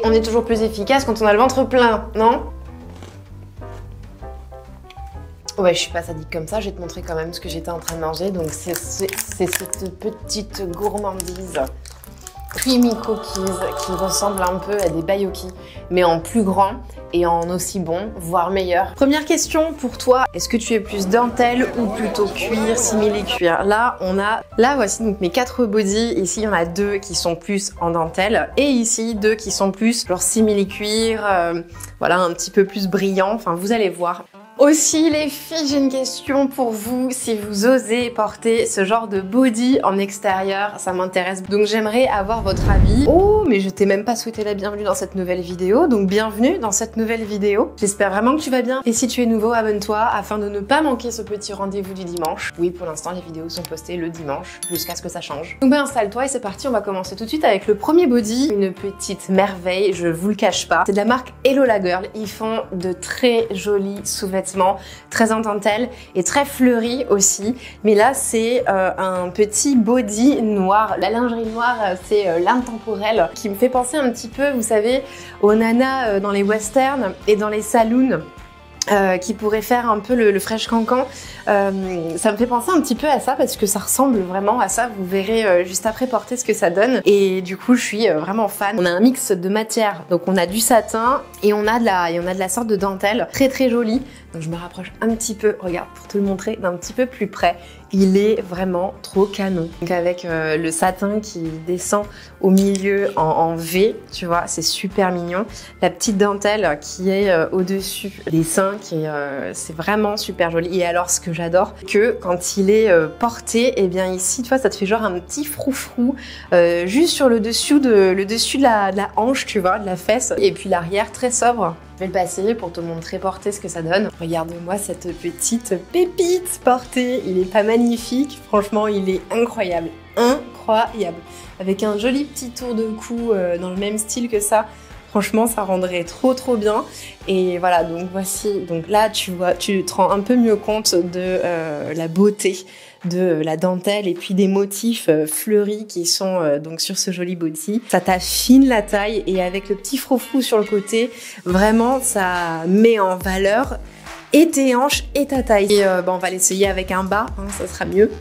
on est toujours plus efficace quand on a le ventre plein, non? Ouais, je suis pas sadique comme ça, je vais te montrer quand même ce que j'étais en train de manger. Donc c'est cette petite gourmandise creamy cookies qui ressemble un peu à des bayoki, mais en plus grand et en aussi bon, voire meilleur. Première question pour toi, est-ce que tu es plus dentelle ou plutôt cuir, simili-cuir? Là, voici donc mes 4 bodys. Ici, il y en a 2 qui sont plus en dentelle et ici 2 qui sont plus genre simili-cuir, voilà, un petit peu plus brillant. Enfin, vous allez voir. Aussi les filles, j'ai une question pour vous. Si vous osez porter ce genre de body en extérieur, ça m'intéresse. Donc j'aimerais avoir votre avis. Oh, mais je t'ai même pas souhaité la bienvenue dans cette nouvelle vidéo. Donc bienvenue dans cette nouvelle vidéo. J'espère vraiment que tu vas bien. Et si tu es nouveau, abonne-toi afin de ne pas manquer ce petit rendez-vous du dimanche. Oui, pour l'instant, les vidéos sont postées le dimanche jusqu'à ce que ça change. Donc ben installe-toi et c'est parti. On va commencer tout de suite avec le premier body. Une petite merveille, je vous le cache pas. C'est de la marque Hello La Girl. Ils font de très jolis sous-vêtements, très en dentelle et très fleuri aussi. Mais là, c'est un petit body noir. La lingerie noire, c'est l'intemporel qui me fait penser un petit peu, vous savez, aux nanas dans les westerns et dans les saloons. Qui pourrait faire un peu le fresh cancan. Ça me fait penser un petit peu à ça parce que ça ressemble vraiment à ça. Vous verrez juste après porter ce que ça donne. Et du coup, je suis vraiment fan. On a un mix de matières. Donc on a du satin et on a de la sorte de dentelle très très jolie. Donc je me rapproche un petit peu, regarde, pour te le montrer d'un petit peu plus près. Il est vraiment trop canon. Donc avec le satin qui descend au milieu en V, tu vois, c'est super mignon. La petite dentelle qui est au-dessus des seins, c'est vraiment super joli. Et alors ce que j'adore, que quand il est porté, et bien ici, tu vois, ça te fait genre un petit froufrou juste sur le dessus de la hanche, tu vois, de la fesse. Et puis l'arrière très sobre. Je vais le passer pour te montrer porter ce que ça donne. Regarde-moi cette petite pépite portée. Il est pas magnifique, franchement, il est incroyable. Incroyable. Avec un joli petit tour de cou dans le même style que ça. Franchement, ça rendrait trop bien. Et voilà, donc voici. Donc là, tu vois, tu te rends un peu mieux compte de la beauté de la dentelle et puis des motifs fleuris qui sont donc sur ce joli body. Ça t'affine la taille et avec le petit froufrou sur le côté, vraiment, ça met en valeur et tes hanches et ta taille. Et on va l'essayer avec un bas, hein, ça sera mieux.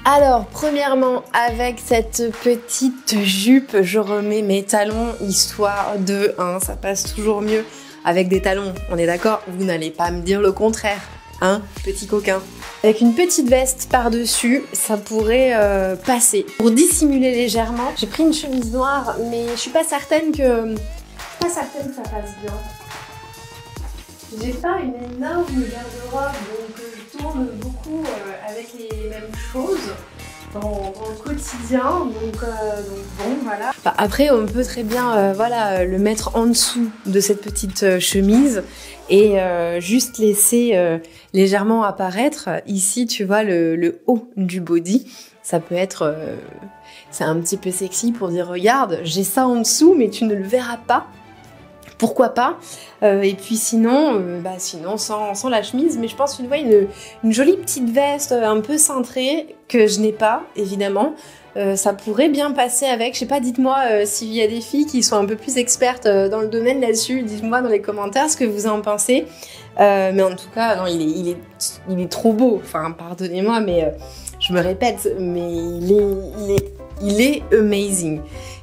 Alors, premièrement, avec cette petite jupe, je remets mes talons, histoire de, ça passe toujours mieux avec des talons, on est d'accord? Vous n'allez pas me dire le contraire, hein, petit coquin. Avec une petite veste par-dessus, ça pourrait passer. Pour dissimuler légèrement, j'ai pris une chemise noire, mais je suis pas certaine que ça passe bien. J'ai pas une énorme garde-robe, donc je tourne beaucoup avec les mêmes choses dans le quotidien, donc bon, voilà. Bah, après, on peut très bien voilà, le mettre en dessous de cette petite chemise et juste laisser légèrement apparaître. Ici, tu vois, le haut du body, ça peut être... c'est un petit peu sexy pour dire, regarde, j'ai ça en dessous, mais tu ne le verras pas. Pourquoi pas et puis sinon, sinon sans la chemise, mais je pense une jolie petite veste un peu cintrée que je n'ai pas, évidemment. Ça pourrait bien passer avec. Je sais pas, dites-moi s'il y a des filles qui sont un peu plus expertes dans le domaine là-dessus. Dites-moi dans les commentaires ce que vous en pensez. Mais en tout cas, non, il est trop beau. Enfin, pardonnez-moi, mais je me répète, mais il est amazing.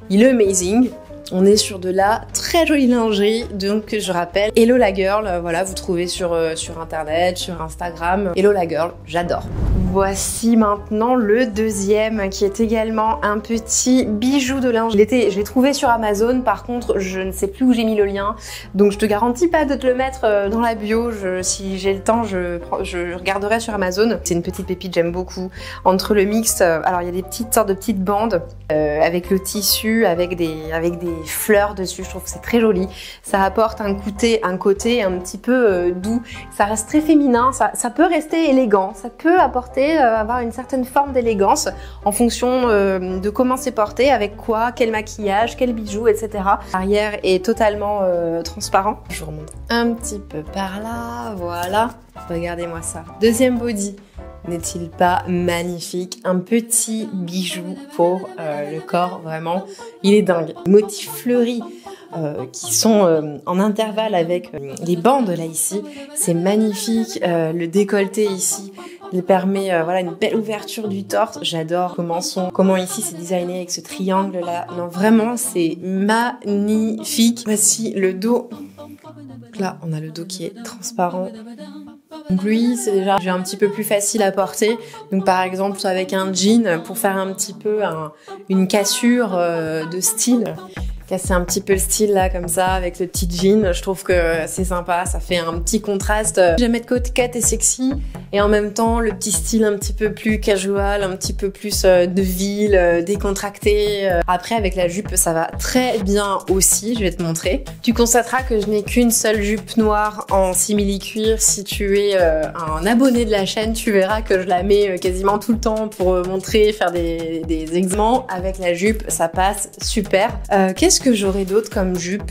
Il est amazing. On est sur de la très jolie lingerie, donc je rappelle, Hello La Girl, voilà, vous trouvez sur internet, sur Instagram, Hello La Girl, j'adore. Voici maintenant le deuxième qui est également un petit bijou de linge. Je l'ai trouvé sur Amazon, par contre je ne sais plus où j'ai mis le lien, donc je te garantis pas de te le mettre dans la bio. Si j'ai le temps, je regarderai sur Amazon. C'est une petite pépite, j'aime beaucoup. Entre le mix, alors il y a des petites sortes de petites bandes avec le tissu, avec des fleurs dessus, je trouve que c'est très joli. Ça apporte un côté un petit peu doux, ça reste très féminin, ça peut rester élégant, ça peut apporter avoir une certaine forme d'élégance en fonction de comment c'est porté, avec quoi, quel maquillage, quel bijou, etc. L'arrière est totalement transparent. Je vous remonte un petit peu par là, voilà. Regardez-moi ça. Deuxième body. N'est-il pas magnifique? Un petit bijou pour le corps, vraiment. Il est dingue. Les motifs fleuris qui sont en intervalle avec les bandes là ici. C'est magnifique. Le décolleté ici, il permet voilà une belle ouverture du torse. J'adore comment ici c'est designé avec ce triangle là. Non, vraiment, c'est magnifique. Voici le dos. Là, on a le dos qui est transparent. Donc lui, c'est déjà un petit peu plus facile à porter. Donc par exemple, avec un jean, pour faire un petit peu une cassure de style. Casser un petit peu le style là, comme ça, avec le petit jean. Je trouve que c'est sympa, ça fait un petit contraste. J'aime être coquette et sexy, et en même temps, le petit style un petit peu plus casual, un petit peu plus de ville, décontracté. Après, avec la jupe, ça va très bien aussi, je vais te montrer. Tu constateras que je n'ai qu'une seule jupe noire en simili-cuir. Si tu es un abonné de la chaîne, tu verras que je la mets quasiment tout le temps pour montrer, faire des examens. Avec la jupe, ça passe super. Qu'est-ce que j'aurais d'autre comme jupe?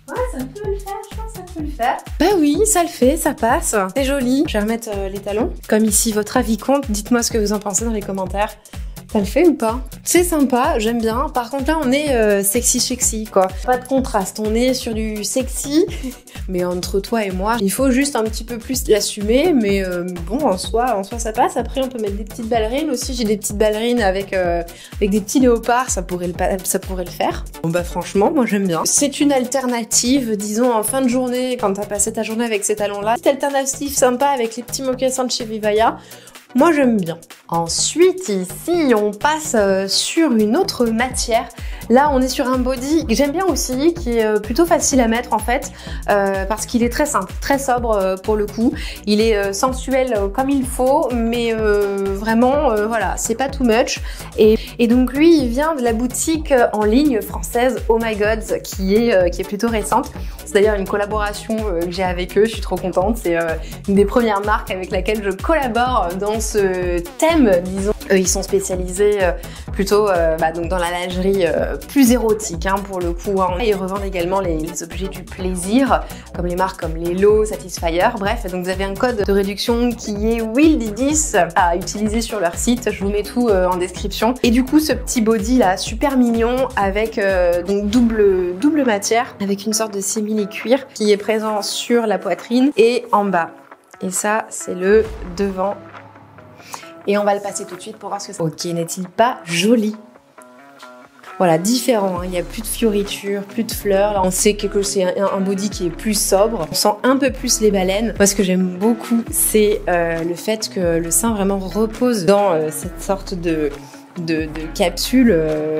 Ouais, ça peut le faire, je pense que ça peut le faire. Bah oui, ça le fait, ça passe. C'est joli. Je vais remettre les talons. Comme ici, votre avis compte. Dites-moi ce que vous en pensez dans les commentaires. Ça le fait ou pas? C'est sympa, j'aime bien. Par contre là on est sexy quoi. Pas de contraste, on est sur du sexy. Mais entre toi et moi, il faut juste un petit peu plus l'assumer. Mais bon, en soi ça passe. Après on peut mettre des petites ballerines aussi. J'ai des petites ballerines avec des petits léopards, ça pourrait le faire. Bon bah franchement, moi j'aime bien. C'est une alternative, disons en fin de journée, quand t'as passé ta journée avec ces talons-là. Petite alternative sympa avec les petits mocassins de chez Vivaya. Moi j'aime bien. Ensuite ici on passe sur une autre matière. Là on est sur un body que j'aime bien aussi, qui est plutôt facile à mettre en fait, parce qu'il est très simple, très sobre pour le coup. Il est sensuel comme il faut, mais vraiment voilà, c'est pas too much. Et donc lui il vient de la boutique en ligne française Oh My God, qui est plutôt récente. C'est d'ailleurs une collaboration que j'ai avec eux, je suis trop contente. C'est une des premières marques avec laquelle je collabore dans ce thème, disons. Ils sont spécialisés plutôt donc dans la lingerie plus érotique hein, pour le coup. Hein. Ils revendent également les objets du plaisir, comme les marques comme Lelo, Satisfyer, bref. Donc vous avez un code de réduction qui est WILD10 à utiliser sur leur site. Je vous mets tout en description. Et du coup, ce petit body là, super mignon, avec donc double matière, avec une sorte de simili-cuir qui est présent sur la poitrine et en bas. Et ça, c'est le devant. Et on va le passer tout de suite pour voir ce que c'est. Ok, n'est-il pas joli? Voilà, différent, hein. Il n'y a plus de fioritures, plus de fleurs. Là, on sait que c'est un body qui est plus sobre. On sent un peu plus les baleines. Moi, ce que j'aime beaucoup, c'est le fait que le sein vraiment repose dans cette sorte de capsule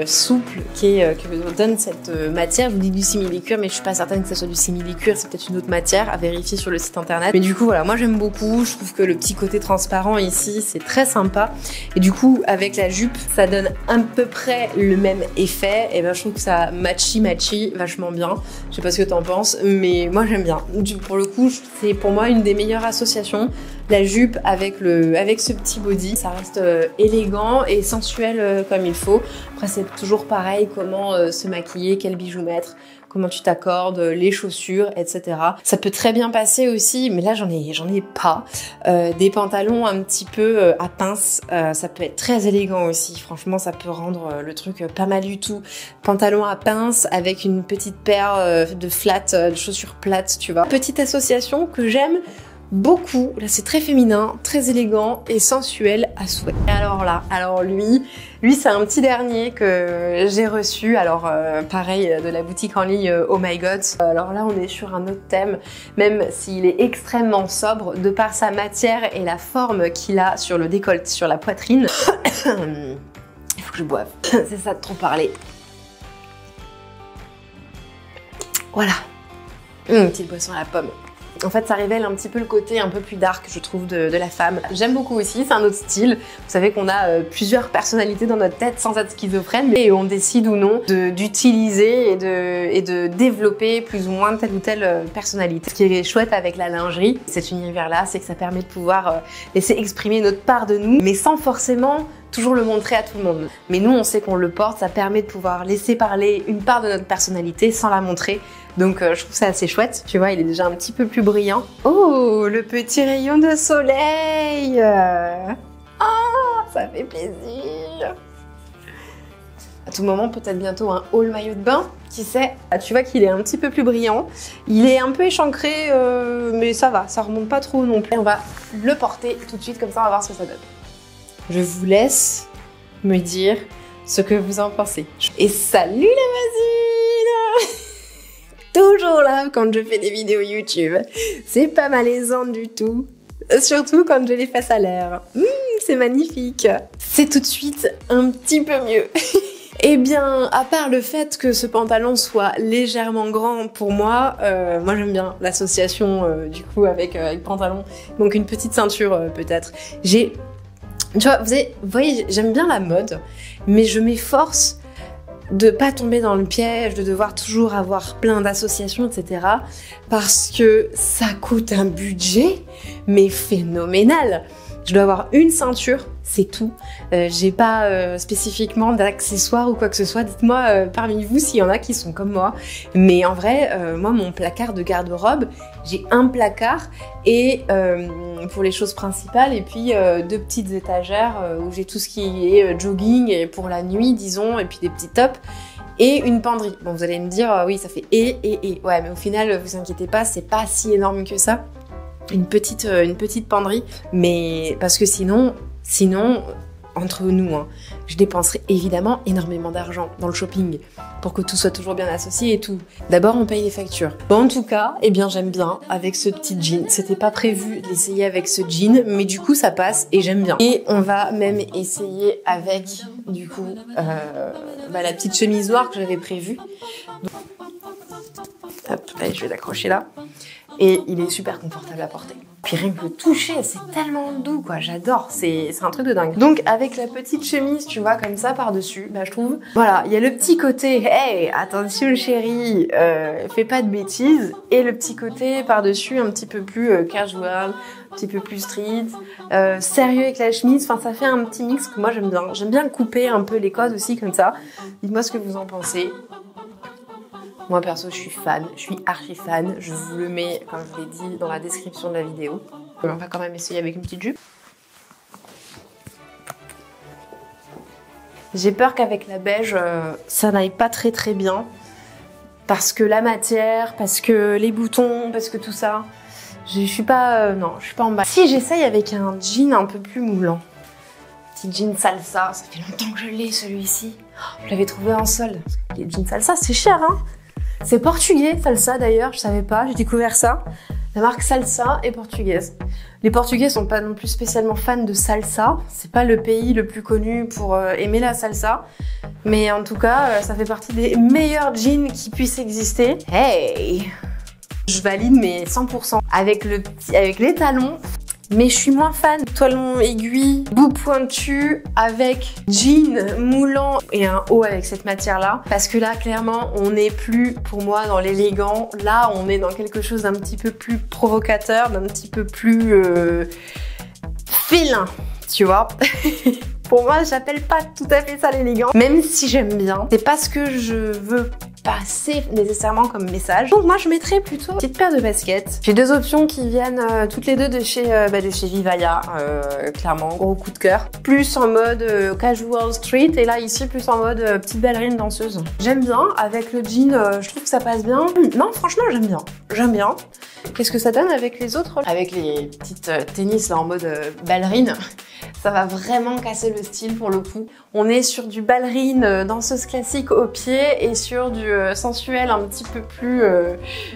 souple que donne cette matière. Je vous dis du simili-cuir, mais je suis pas certaine que ce soit du simili-cuir, c'est peut-être une autre matière à vérifier sur le site internet. Mais du coup voilà, moi j'aime beaucoup, je trouve que le petit côté transparent ici c'est très sympa, et du coup avec la jupe ça donne à peu près le même effet, et ben je trouve que ça matchy vachement bien. Je sais pas ce que t'en penses, mais moi j'aime bien. Pour le coup c'est pour moi une des meilleures associations, la jupe avec ce petit body. Ça reste élégant et sensuel comme il faut. Après c'est toujours pareil, comment se maquiller, quel bijou mettre, comment tu t'accordes, les chaussures, etc. Ça peut très bien passer aussi, mais là j'en ai pas. Des pantalons un petit peu à pince, ça peut être très élégant aussi. Franchement, ça peut rendre le truc pas mal du tout. Pantalon à pince avec une petite paire de chaussures plates, tu vois. Petite association que j'aime beaucoup. Là c'est très féminin, très élégant et sensuel à souhait. Et alors lui c'est un petit dernier que j'ai reçu, alors pareil de la boutique en ligne Oh My God. Alors là on est sur un autre thème, même s'il est extrêmement sobre de par sa matière et la forme qu'il a sur le décolleté, sur la poitrine. Il faut que je boive, c'est ça de trop parler. Voilà, une petite boisson à la pomme. En fait, ça révèle un petit peu le côté un peu plus dark, je trouve, de la femme. J'aime beaucoup aussi, c'est un autre style. Vous savez qu'on a plusieurs personnalités dans notre tête sans être schizophrène, et on décide ou non d'utiliser et de développer plus ou moins telle ou telle personnalité. Ce qui est chouette avec la lingerie, cet univers-là, c'est que ça permet de pouvoir laisser exprimer notre part de nous, mais sans forcément toujours le montrer à tout le monde. Mais nous, on sait qu'on le porte, ça permet de pouvoir laisser parler une part de notre personnalité sans la montrer. Donc je trouve ça assez chouette. Tu vois, il est déjà un petit peu plus brillant. Oh, le petit rayon de soleil. Ah, ça fait plaisir. À tout moment, peut-être bientôt un haul maillot de bain, qui sait. Tu vois qu'il est un petit peu plus brillant. Il est un peu échancré, mais ça va, ça remonte pas trop non plus. On va le porter tout de suite, comme ça on va voir ce que ça donne. Je vous laisse me dire ce que vous en pensez. Et salut les voisines. Toujours là quand je fais des vidéos YouTube. C'est pas malaisant du tout. Surtout quand je les fasse à l'air. C'est magnifique. C'est tout de suite un petit peu mieux. Eh bien, à part le fait que ce pantalon soit légèrement grand pour moi, moi j'aime bien l'association du coup avec pantalon. Donc une petite ceinture peut-être. Tu vois, vous voyez, j'aime bien la mode, mais je m'efforce de pas tomber dans le piège, de devoir toujours avoir plein d'associations, etc. Parce que ça coûte un budget, mais phénoménal. Je dois avoir une ceinture, c'est tout. J'ai pas spécifiquement d'accessoires ou quoi que ce soit. Dites-moi parmi vous s'il y en a qui sont comme moi. Mais en vrai, moi, mon placard de garde-robe, j'ai un placard et pour les choses principales et puis deux petites étagères où j'ai tout ce qui est jogging et pour la nuit, disons, et puis des petits tops. Et une penderie. Bon, vous allez me dire, oui, ça fait et. Ouais, mais au final, vous inquiétez pas, c'est pas si énorme que ça. Une petite penderie, mais parce que sinon, entre nous, hein, je dépenserai évidemment énormément d'argent dans le shopping pour que tout soit toujours bien associé et tout. D'abord, on paye les factures. Bon, en tout cas, eh bien, j'aime bien avec ce petit jean. C'était pas prévu d'essayer avec ce jean, mais du coup, ça passe et j'aime bien. Et on va même essayer avec, du coup, la petite chemise noire que j'avais prévue. Hop, allez, je vais l'accrocher là. Et il est super confortable à porter. Puis rien que le toucher, c'est tellement doux, quoi. J'adore, c'est un truc de dingue. Donc avec la petite chemise, tu vois, comme ça par-dessus, bah je trouve. Voilà, il y a le petit côté, hey, attention chérie, fais pas de bêtises. Et le petit côté par-dessus, un petit peu plus casual, un petit peu plus street, sérieux avec la chemise. Enfin, ça fait un petit mix que moi j'aime bien. J'aime bien couper un peu les codes aussi comme ça. Dites-moi ce que vous en pensez. Moi perso je suis fan, je suis archi fan, je vous le mets comme je l'ai dit dans la description de la vidéo. On va quand même essayer avec une petite jupe. J'ai peur qu'avec la beige ça n'aille pas très bien parce que la matière, parce que les boutons, parce que tout ça, je suis pas non, je suis pas en bas. Si j'essaye avec un jean un peu plus moulant, petit jean salsa, ça fait longtemps que je l'ai celui-ci. Je l'avais trouvé en solde. Les jeans salsa c'est cher hein. C'est portugais, Salsa d'ailleurs, je savais pas, j'ai découvert ça. La marque Salsa est portugaise. Les Portugais sont pas non plus spécialement fans de salsa. C'est pas le pays le plus connu pour aimer la salsa. Mais en tout cas, ça fait partie des meilleurs jeans qui puissent exister. Hey! Je valide mes 100%. Avec les talons. Mais je suis moins fan. Talons aiguilles, bout pointu, avec jean moulant et un haut avec cette matière-là. Parce que là, clairement, on n'est plus, pour moi, dans l'élégant. Là, on est dans quelque chose d'un petit peu plus provocateur, d'un petit peu plus félin, tu vois. Pour moi, j'appelle pas tout à fait ça l'élégant. Même si j'aime bien, c'est pas ce que je veux passer nécessairement comme message. Donc moi je mettrais plutôt une petite paire de baskets. J'ai deux options qui viennent toutes les deux de chez Vivaia, clairement, gros coup de cœur. Plus en mode casual street et là ici plus en mode petite ballerine danseuse. J'aime bien, avec le jean, je trouve que ça passe bien. Non franchement j'aime bien, j'aime bien. Qu'est-ce que ça donne avec les autres? Avec les petites tennis là en mode ballerine, ça va vraiment casser le style pour le coup. On est sur du ballerine danseuse classique au pied et sur du sensuel un petit peu plus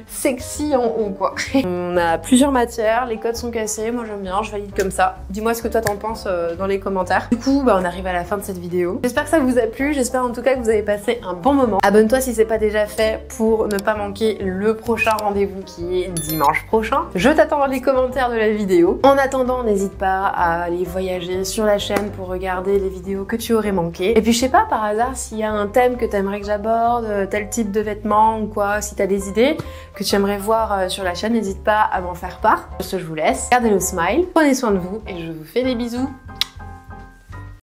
sexy en haut quoi. On a plusieurs matières, les codes sont cassés, moi j'aime bien, je valide comme ça. Dis-moi ce que toi t'en penses dans les commentaires. Du coup on arrive à la fin de cette vidéo. J'espère que ça vous a plu, j'espère en tout cas que vous avez passé un bon moment. Abonne-toi si c'est pas déjà fait pour ne pas manquer le prochain rendez-vous qui est dimanche prochain. Je t'attends dans les commentaires de la vidéo. En attendant, n'hésite pas à aller voyager sur la chaîne pour regarder les vidéos que tu aurais manqué. Et puis je sais pas par hasard s'il y a un thème que tu aimerais que j'aborde, tel type de vêtements ou quoi, si tu as des idées que tu aimerais voir sur la chaîne, n'hésite pas à m'en faire part. Sur ce, je vous laisse. Gardez le smile, prenez soin de vous et je vous fais des bisous.